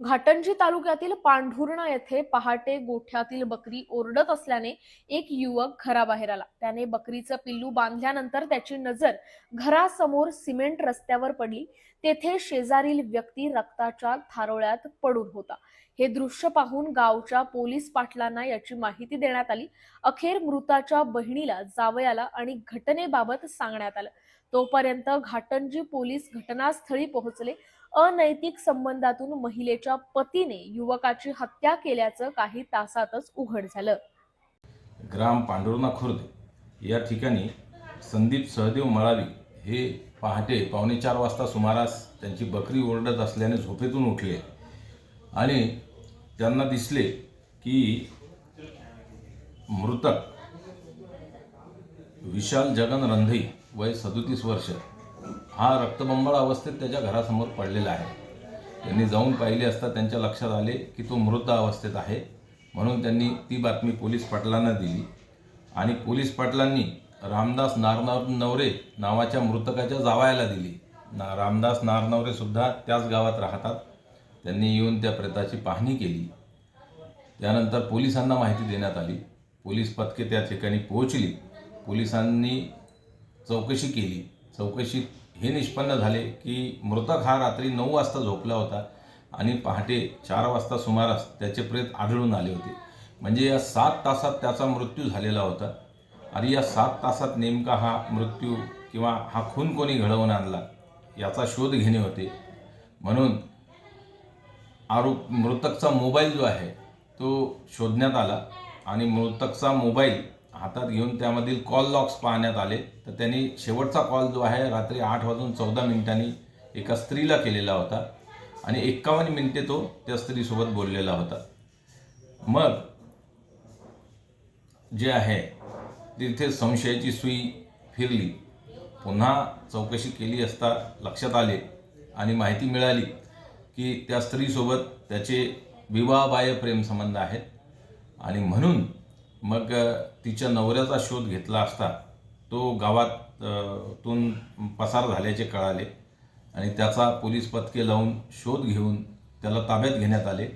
घाटंजी तालुक्यातील पांढुर्णा येथे पहाटे गोठ्यातील बकरी ओरडत असल्याने एक युवक घराबाहेर आला. त्याने बकरीचं पिल्लू बांधल्यानंतर त्याची नजर घरासमोर सिमेंट रस्त्यावर पडली. तेथे शेजारील व्यक्ती रक्ताच्या थारोळ्यात पडून होता. हे दृश्य पाहून गावच्या पोलीस पाटलांना याची माहिती देण्यात आली. अखेर मृताच्या बहिणीला, जावयाला आणि घटनेबाबत सांगण्यात आलं. तोपर्यंत घाटंजी पोलीस घटनास्थळी पोहोचले. अनैतिक संबंधातून महिलेच्या पतीने युवकाची हत्या केल्याचं काही तासातच उघड झालं. ग्राम पांढुर्णा खुर्द या ठिकाणी संदीप सहदेव मळावी हे पहाटे 3:45 वाजता सुमारास त्यांची बकरी ओरडत असल्याने झोपेतून उठले आणि त्यांना दिसले की मृतक विशाल जगन रंधई वय 37 वर्ष हा रक्तबंबाळ अवस्थेत त्याच्या घरासमोर पडलेला आहे. त्यांनी जाऊन पाहिले असता त्यांच्या लक्षात आले की तो मृत अवस्थेत आहे. म्हणून त्यांनी ती बातमी पोलीस पाटलांना दिली आणि पोलीस पाटलांनी रामदास नारनवरे नावाच्या मृतकाच्या जावयाला दिली. रामदास नारनवरे सुद्धा त्याच गावात राहतात. त्यांनी येऊन त्या प्रेताची पाहणी केली. त्यानंतर पोलिसांना माहिती देण्यात आली. पोलीस पथके त्या ठिकाणी पोहोचली. पोलिसांनी चौकशी केली. चौकशीत हे निष्पन्न झाले की मृतक हा रात्री 9 वाजता झोपला होता आणि पहाटे 4 वाजता सुमारास त्याचे प्रेत आढळून आले होते. म्हणजे या 7 तासात त्याचा मृत्यू झालेला होता आणि या 7 तासात नेमका हा मृत्यू किंवा हा खून कोणी घडवून आणला याचा शोध घेणे होते. म्हणून मृतकचा मोबाईल जो आहे तो शोधण्यात आला आणि मृतकचा मोबाईल हातात घेऊन त्यामधील कॉल लॉग्स पाहण्यात आले. तर त्यांनी शेवटचा कॉल जो आहे रात्री 8:14 एका स्त्रीला केलेला होता आणि 51 मिनिटे तो त्या स्त्रीसोबत बोललेला होता. मग जे आहे तिथे संशयाची सुई फिरली. पुन्हा चौकशी केली असता लक्षात आले आणि माहिती मिळाली की त्या स्त्रीसोबत त्याचे विवाहबाह्य प्रेमसंबंध आहेत आणि म्हणून मग तिच्या नवऱ्याचा शोध घेतला असता तो गावातून पसार झाल्याचे कळाले आणि त्याचा पोलीस पथके लावून शोध घेऊन त्याला ताब्यात घेण्यात आले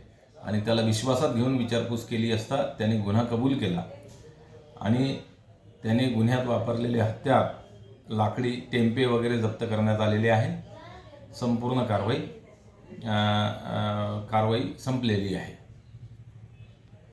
आणि त्याला विश्वासात घेऊन विचारपूस केली असता त्याने गुन्हा कबूल केला आणि त्याने गुन्ह्यात वापरलेले हत्यार, लाकडी टेम्पे वगैरे जप्त करण्यात आलेले आहे. संपूर्ण कारवाई संपलेली आहे.